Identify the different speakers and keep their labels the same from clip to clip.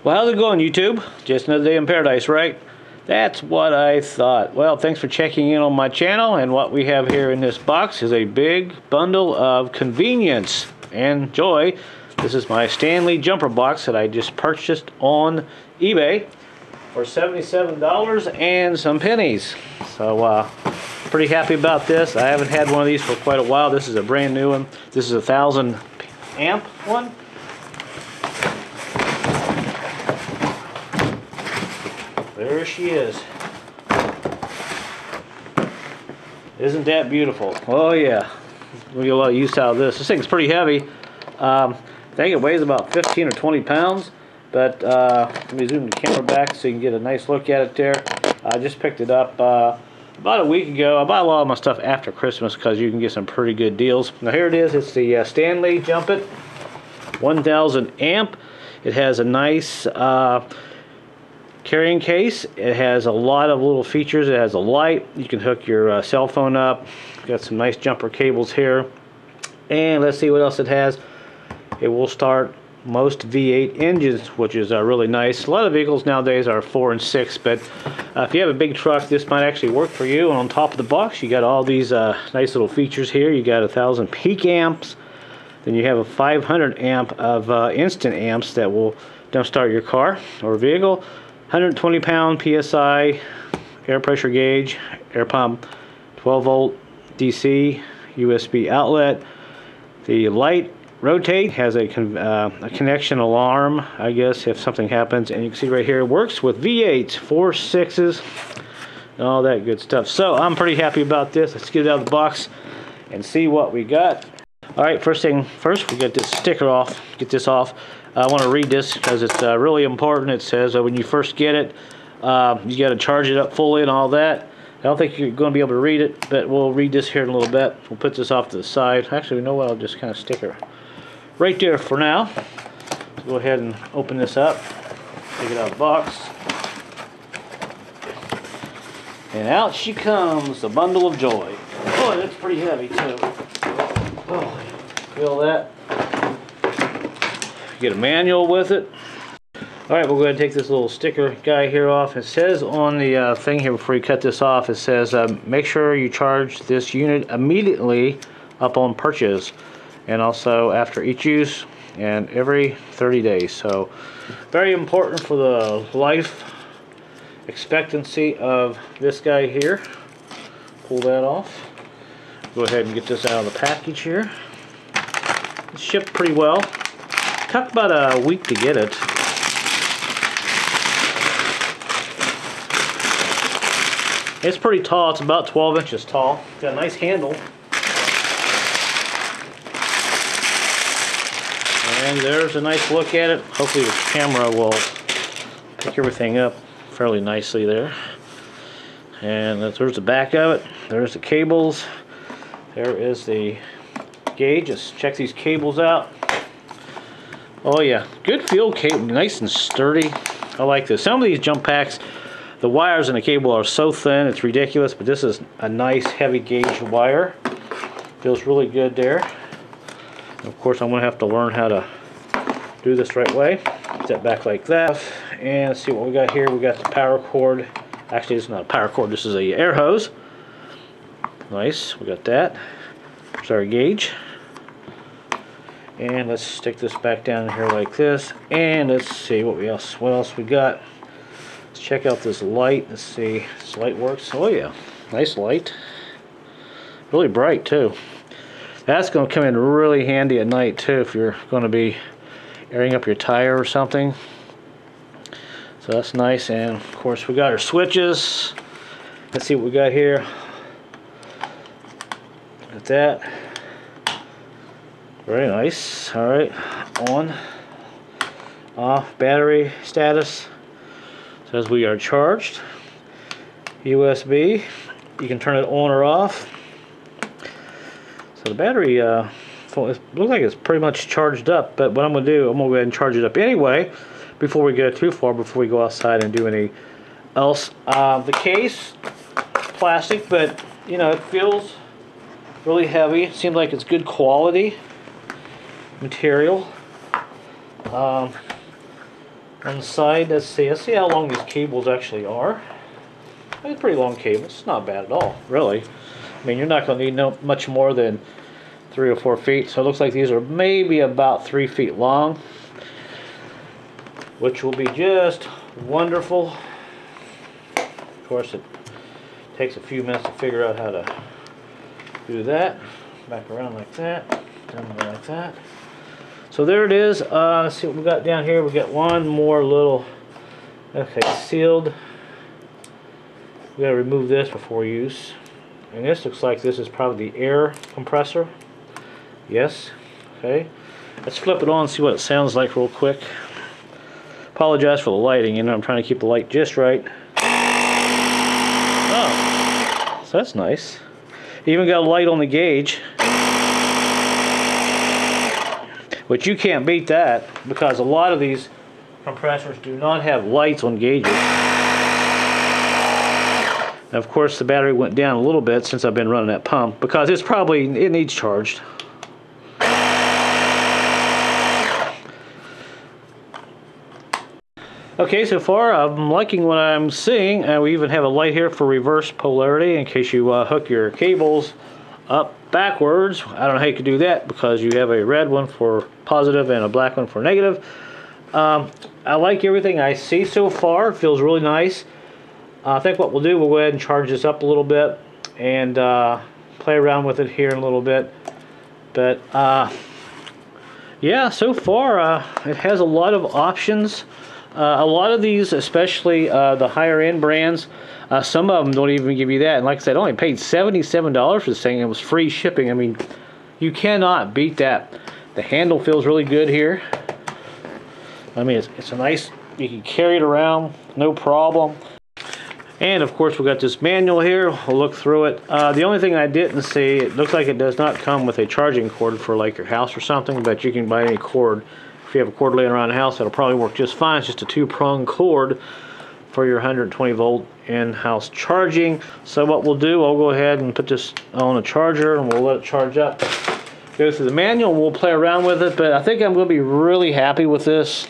Speaker 1: Well, how's it going, YouTube? Just another day in paradise, right? That's what I thought. Well, thanks for checking in on my channel, and what we have here in this box is a big bundle of convenience and joy. This is my Stanley jumper box that I just purchased on eBay for $77 and some pennies. So, pretty happy about this. I haven't had one of these for quite a while. This is a brand new one. This is a 1000 amp one. There she is. Isn't that beautiful? Oh yeah, we get a lot of use out of this. This thing's pretty heavy. I think it weighs about 15 or 20 pounds. But let me zoom the camera back so you can get a nice look at it there. I just picked it up about a week ago. I bought a lot of my stuff after Christmas because you can get some pretty good deals. Now here it is. It's the Stanley Jump It 1000 amp. It has a nice carrying case. It has a lot of little features. It has a light. You can hook your cell phone up. Got some nice jumper cables here. And let's see what else it has. It will start most V8 engines, which is really nice. A lot of vehicles nowadays are 4 and 6, but if you have a big truck, this might actually work for you. And on top of the box, you got all these nice little features here. You got 1000 peak amps. Then you have a 500 amp of instant amps that will jump start your car or vehicle. 120 pound PSI air pressure gauge, air pump, 12 volt DC USB outlet. The light rotate has a connection alarm, I guess, if something happens. And you can see right here it works with V8s, 4, 6s, and all that good stuff. So I'm pretty happy about this. Let's get it out of the box and see what we got. Alright, first thing first, we get this sticker off. Get this off. I want to read this because it's really important. It says when you first get it, you got to charge it up fully and all that. I don't think you're going to be able to read it, but we'll read this here in a little bit. We'll put this off to the side. Actually, you know what? I'll just kind of stick her right there for now. So go ahead and open this up. Take it out of the box. And out she comes, a bundle of joy. Oh, that's pretty heavy too. Oh, feel that? Get a manual with it. Alright, we'll go ahead and take this little sticker guy here off. It says on the thing here before you cut this off, it says make sure you charge this unit immediately upon purchase, and also after each use and every 30 days. So very important for the life expectancy of this guy here. Pull that off. Go ahead and get this out of the package here. It's shipped pretty well. Took about a week to get it. It's pretty tall. It's about 12 inches tall. Got a nice handle. And there's a nice look at it. Hopefully the camera will pick everything up fairly nicely there. And there's the back of it. There's the cables. There is the gauge. Let's check these cables out. Oh yeah, good feel cable, nice and sturdy. I like this. Some of these jump packs, the wires in the cable are so thin, it's ridiculous, but this is a nice heavy gauge wire. Feels really good there. And of course, I'm going to have to learn how to do this the right way. Step back like that. And let's see what we got here. We got the power cord. Actually, it's not a power cord, this is a air hose. Nice, we got that. There's our gauge. And let's stick this back down here like this. And let's see what else we got. Let's check out this light. Let's see if this light works. Oh yeah, nice light. Really bright too. That's going to come in really handy at night too if you're going to be airing up your tire or something. So that's nice. And of course we got our switches. Let's see what we got here. Got that. Very nice. Alright, on, off, battery status. Says we are charged. USB, you can turn it on or off. So the battery, it looks like it's pretty much charged up, but what I'm going to do, I'm going to go ahead and charge it up anyway before we go too far, before we go outside and do any else. The case, plastic, but you know, it feels really heavy. It seems like it's good quality material. on the side. Let's see how long these cables actually are. It's pretty long cables. It's not bad at all, really. I mean, you're not going to need much more than 3 or 4 feet. So it looks like these are maybe about 3 feet long, which will be just wonderful. Of course, it takes a few minutes to figure out how to do that. Back around like that, down like that. So there it is. Let's see what we got down here. We got one more little, okay, sealed. We gotta remove this before use. And this looks like this is probably the air compressor. Yes. Okay. Let's flip it on and see what it sounds like real quick. Apologize for the lighting. You know, I'm trying to keep the light just right. Oh, so that's nice. Even got a light on the gauge, which you can't beat that because a lot of these compressors do not have lights on gauges. And of course, the battery went down a little bit since I've been running that pump because it needs charged. Okay, so far I'm liking what I'm seeing. We even have a light here for reverse polarity in case you hook your cables up backwards. I don't know how you could do that because you have a red one for positive and a black one for negative. I like everything I see so far. It feels really nice. I think what we'll do, we'll go ahead and charge this up a little bit and play around with it here in a little bit. But yeah, so far it has a lot of options. A lot of these, especially the higher end brands, some of them don't even give you that. And like I said, I only paid $77 for this thing. It was free shipping. I mean, you cannot beat that. The handle feels really good here. I mean, it's a nice, you can carry it around, no problem. And of course, we got this manual here. We'll look through it. The only thing I didn't see, it looks like it does not come with a charging cord for like your house or something, but you can buy any cord. If you have a cord laying around the house, that'll probably work just fine. It's just a 2-prong cord for your 120 volt in-house charging. So what we'll do, I'll go ahead and put this on a charger and we'll let it charge up. Go through the manual, we'll play around with it, but I think I'm going to be really happy with this.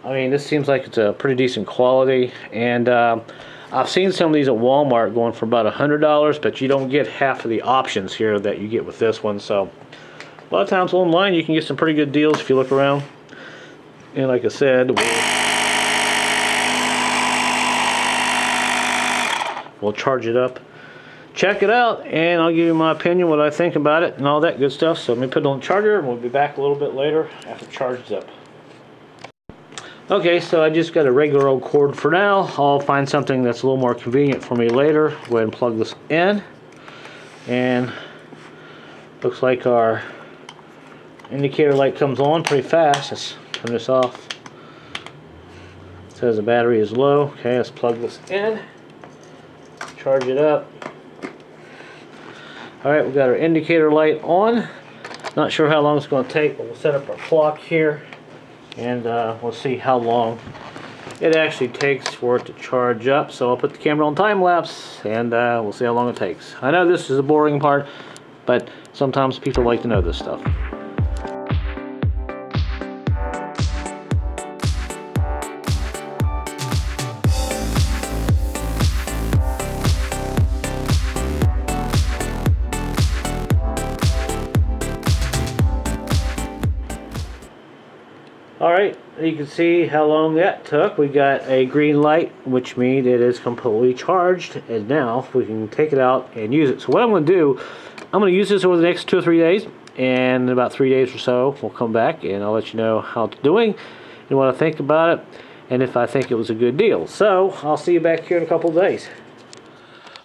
Speaker 1: I mean, this seems like it's a pretty decent quality, and I've seen some of these at Walmart going for about $100, but you don't get half of the options here that you get with this one. So a lot of times online you can get some pretty good deals if you look around. And like I said, we'll charge it up, check it out, and I'll give you my opinion, what I think about it and all that good stuff. So let me put it on the charger and we'll be back a little bit later after it charges up. Okay, so I just got a regular old cord for now. I'll find something that's a little more convenient for me later. Go ahead and plug this in, and looks like our indicator light comes on pretty fast. Let's turn this off. It says the battery is low. Okay, let's plug this in, charge it up. Alright, we've got our indicator light on. Not sure how long it's going to take, but we'll set up our clock here, and we'll see how long it actually takes for it to charge up. So I'll put the camera on time lapse, and we'll see how long it takes. I know this is the boring part, but sometimes people like to know this stuff. Alright, you can see how long that took. We got a green light, which means it is completely charged, and now we can take it out and use it. So what I'm going to do, I'm going to use this over the next 2 or 3 days, and in about 3 days or so we'll come back and I'll let you know how it's doing and what I think about it, and if I think it was a good deal. So I'll see you back here in a couple of days.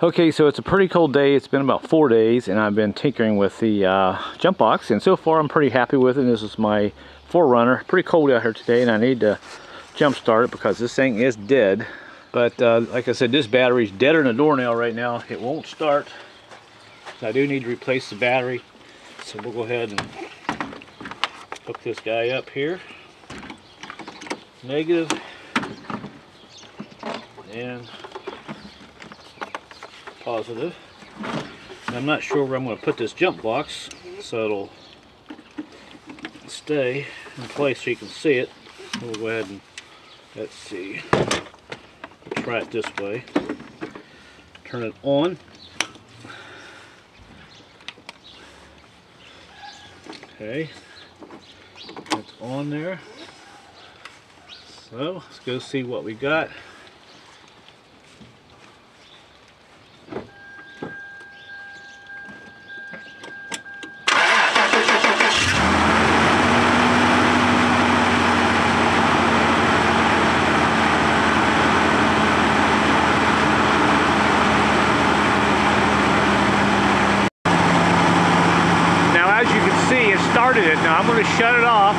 Speaker 1: Okay, so it's a pretty cold day. It's been about 4 days, and I've been tinkering with the jump box, and so far I'm pretty happy with it. This is my Forerunner. Pretty cold out here today, and I need to jump start it because this thing is dead. But like I said, this battery's deader than a doornail right now. It won't start. So I do need to replace the battery. So we'll go ahead and hook this guy up here. Negative. And positive. And I'm not sure where I'm going to put this jump box so it'll stay in place so you can see it. We'll go ahead and, let's see, we'll try it this way. Turn it on. Okay, it's on there. So let's go see what we got. Started it. Now I'm going to shut it off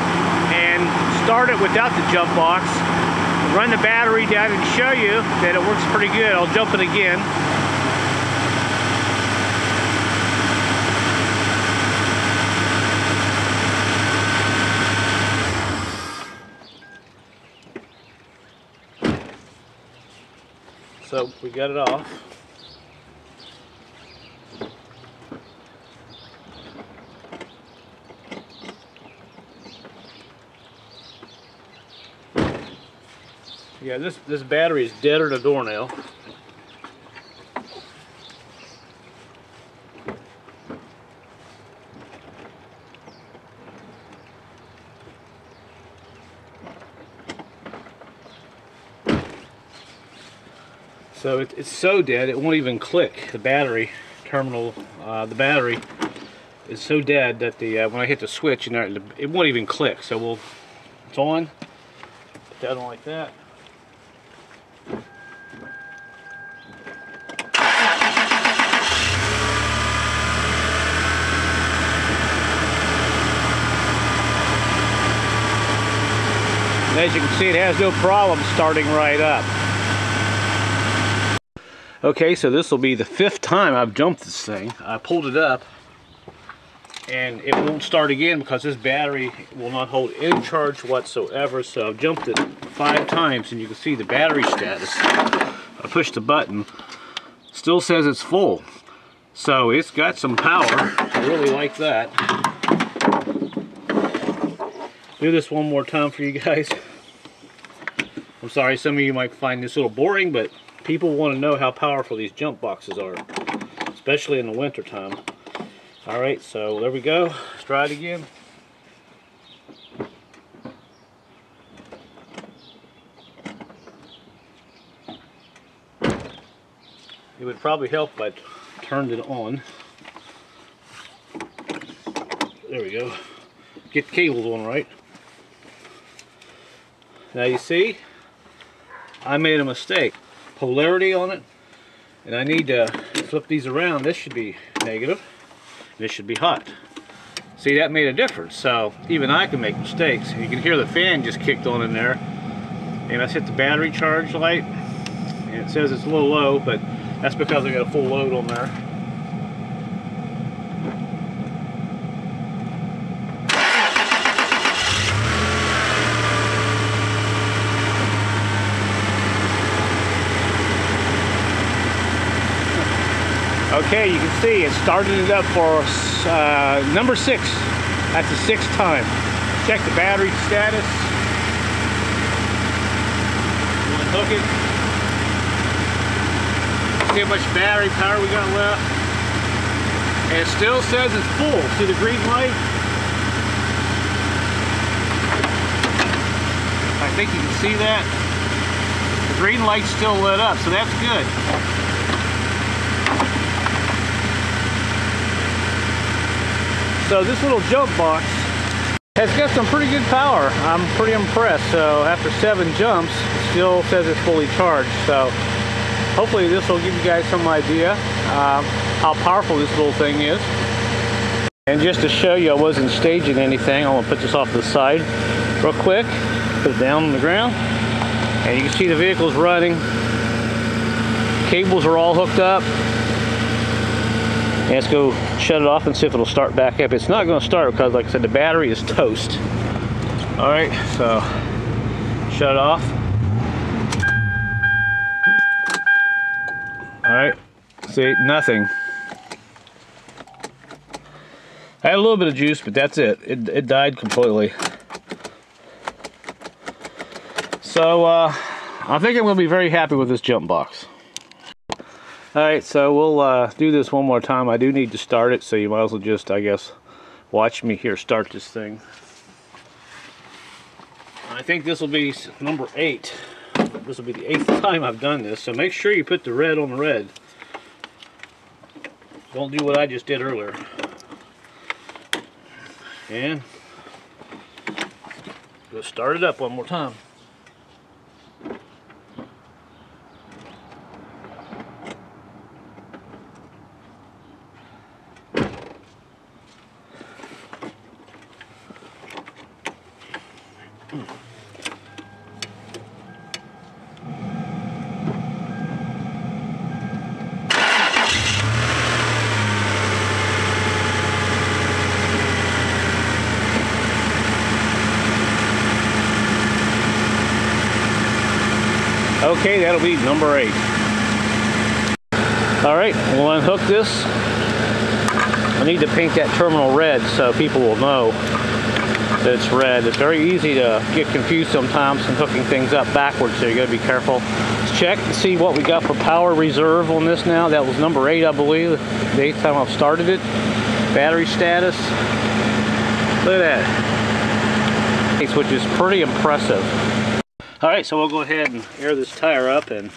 Speaker 1: and start it without the jump box, run the battery down and show you that it works pretty good. I'll jump it again. So we got it off. Yeah, this battery is deader than a doornail. So it's so dead it won't even click. The battery terminal, the battery is so dead that the when I hit the switch, it won't even click. So it's on. Put that on like that. And as you can see, it has no problem starting right up. Okay, so this will be the 5th time I've jumped this thing. I pulled it up and it won't start again because this battery will not hold any charge whatsoever. So I've jumped it 5 times and you can see the battery status. I pushed the button, still says it's full. So it's got some power. I really like that. Do this one more time for you guys. I'm sorry, some of you might find this a little boring, but people want to know how powerful these jump boxes are, especially in the winter time. Alright, so there we go. Let's try it again. It would probably help if I turned it on. There we go. Get the cables on right. Now you see, I made a mistake. Polarity on it, and I need to flip these around. This should be negative, this should be hot. See, that made a difference. So even I can make mistakes. You can hear the fan just kicked on in there, and I hit the battery charge light and it says it's a little low, but that's because I got a full load on there. Okay, you can see it started it up for number 6. That's the 6th time. Check the battery status. Unhook it. See how much battery power we got left. And it still says it's full. See the green light? I think you can see that. The green light's still lit up, so that's good. So this little jump box has got some pretty good power. I'm pretty impressed. So after 7 jumps, it still says it's fully charged. So hopefully this will give you guys some idea how powerful this little thing is. And just to show you I wasn't staging anything, I'm going to put this off to the side real quick. Put it down on the ground. And you can see the vehicle's running. Cables are all hooked up. And let's go shut it off and see if it'll start back up. It's not going to start because, like I said, the battery is toast. Alright, so shut it off. Alright, see, nothing. I had a little bit of juice, but that's it. It died completely. So I think I'm going to be very happy with this jump box. Alright, so we'll do this one more time. I do need to start it, so you might as well just, I guess, watch me here start this thing. I think this will be number 8. This will be the 8th time I've done this, so make sure you put the red on the red. Don't do what I just did earlier. And go start it up one more time. Okay, that'll be number 8. Alright, we'll unhook this. I need to paint that terminal red so people will know that it's red. It's very easy to get confused sometimes and hooking things up backwards, so you gotta be careful. Let's check and see what we got for power reserve on this now. That was number 8, I believe, the 8th time I've started it. Battery status. Look at that. Which is pretty impressive. Alright, so we'll go ahead and air this tire up, and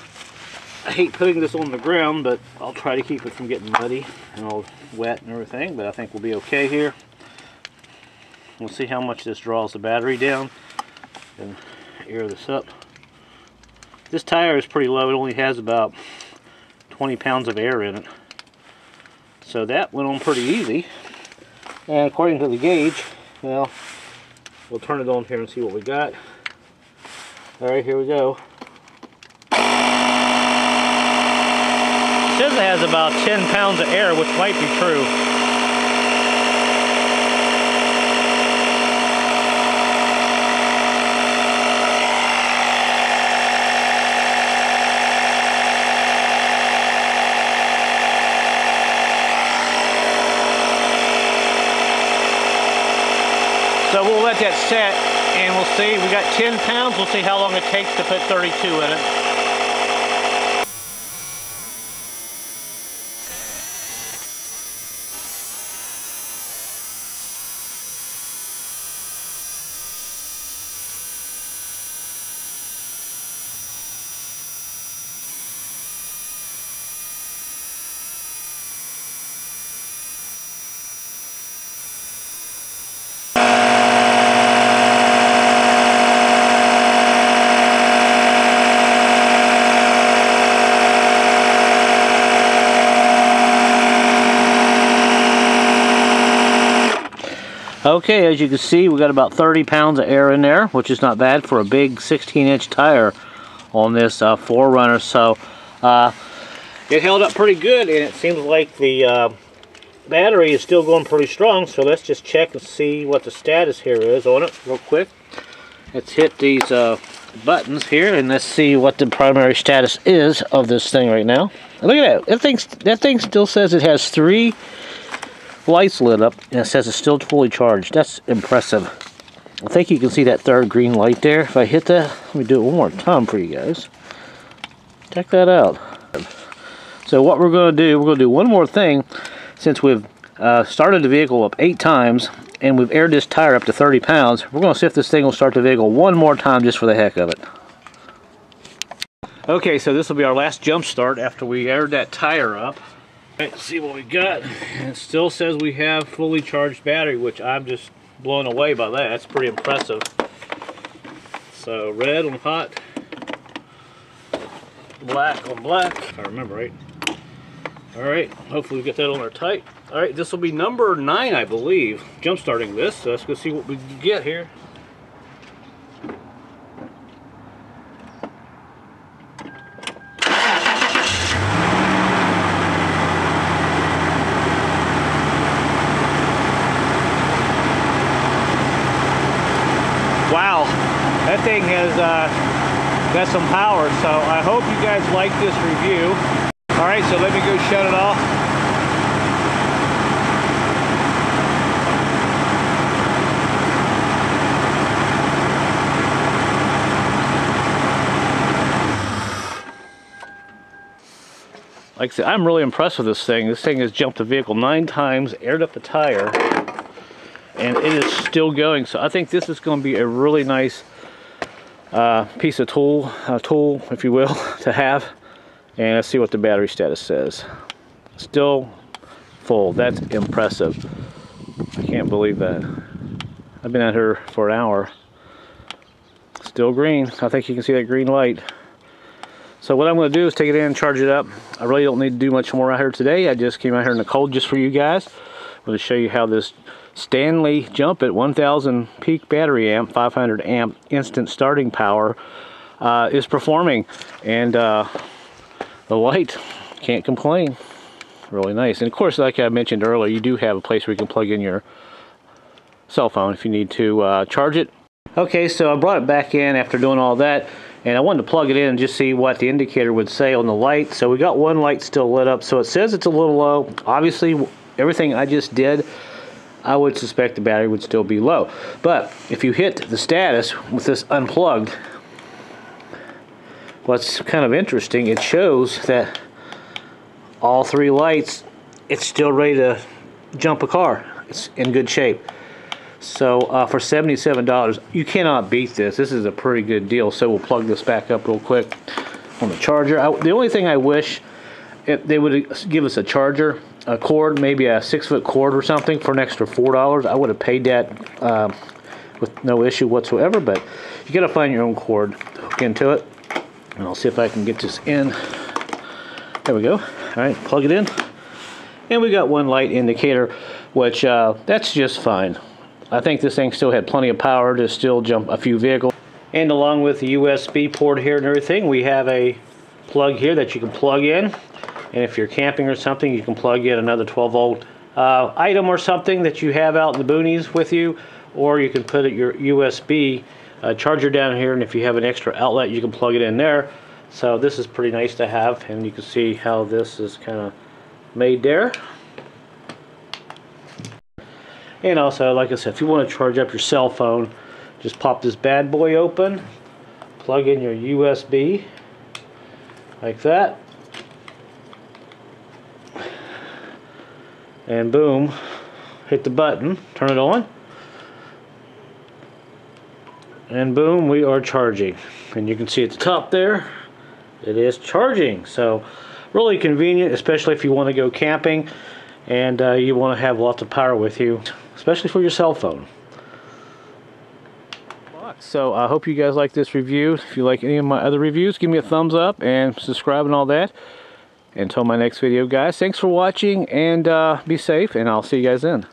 Speaker 1: I hate putting this on the ground, but I'll try to keep it from getting muddy and all wet and everything, but I think we'll be okay here. We'll see how much this draws the battery down and air this up. This tire is pretty low. It only has about 20 pounds of air in it. So that went on pretty easy. And according to the gauge, well, we'll turn it on here and see what we got. Alright, here we go. It says it has about 10 pounds of air, which might be true. So we'll let that set, and we'll see. We got 10 pounds. We'll see how long it takes to put 32 in it. Okay, as you can see, we got about 30 pounds of air in there, which is not bad for a big 16-inch tire on this 4Runner. So it held up pretty good, and it seems like the battery is still going pretty strong. So let's just check and see what the status here is on it real quick. Let's hit these buttons here, and let's see what the primary status is of this thing right now. Look at that. That thing still says it has 3 lights lit up, and it says it's still fully charged. That's impressive. I think you can see that 3rd green light there. If I hit that, let me do it one more time for you guys. Check that out. So what we're going to do one more thing. Since we've started the vehicle up 8 times, and we've aired this tire up to 30 pounds, we're going to see if this thing will start the vehicle one more time just for the heck of it. Okay, so this will be our last jump start after we aired that tire up. Let's see what we got. And it still says we have fully charged battery, which I'm just blown away by that. That's pretty impressive. So red on hot, black on black, if I remember right. Alright, hopefully we get that on there tight. Alright, this will be number 9, I believe, jump starting this. So let's go see what we can get here. Wow, that thing has got some power, so I hope you guys like this review. Alright, so let me go shut it off. like I said, I'm really impressed with this thing. This thing has jumped the vehicle 9 times, aired up the tire, and it is still going. So I think this is going to be a really nice piece of tool, if you will, to have. And let's see what the battery status says. Still full. That's impressive. I can't believe that. I've been out here for an hour. Still green. I think you can see that green light. So what I'm going to do is take it in and charge it up. I really don't need to do much more out here today. I just came out here in the cold just for you guys. I'm going to show you how this Stanley Jump It 1000 peak battery amp, 500 amp instant starting power is performing. And the light, can't complain. Really nice. And of course, like I mentioned earlier, you do have a place where you can plug in your cell phone if you need to charge it. Okay, so I brought it back in after doing all that, and I wanted to plug it in and just see what the indicator would say on the light. So we got one light still lit up, so it says it's a little low. Obviously, everything I just did, I would suspect the battery would still be low. But if you hit the status with this unplugged, what's kind of interesting, it shows that all 3 lights, it's still ready to jump a car. It's in good shape. So for $77, you cannot beat this. This is a pretty good deal. So we'll plug this back up real quick on the charger. The only thing I wish, if they would give us a charger, a cord, maybe a 6-foot cord or something for an extra $4. I would have paid that with no issue whatsoever, but you got to find your own cord to hook into it. And I'll see if I can get this in. There we go. All right, plug it in. And we got one light indicator, which that's just fine. I think this thing still had plenty of power to still jump a few vehicles. And along with the USB port here and everything, we have a plug here that you can plug in. And if you're camping or something, you can plug in another 12-volt item or something that you have out in the boonies with you. Or you can put your USB charger down here, and if you have an extra outlet, you can plug it in there. So this is pretty nice to have, and you can see how this is kind of made there. And also, like I said, if you want to charge up your cell phone, just pop this bad boy open, plug in your USB like that, and boom, hit the button, turn it on, and boom, we are charging. And you can see at the top there, it is charging. So really convenient, especially if you want to go camping and you want to have lots of power with you, especially for your cell phone. So I hope you guys like this review. If you like any of my other reviews, give me a thumbs up and subscribe and all that. Until my next video, guys, thanks for watching, and be safe, and I'll see you guys then.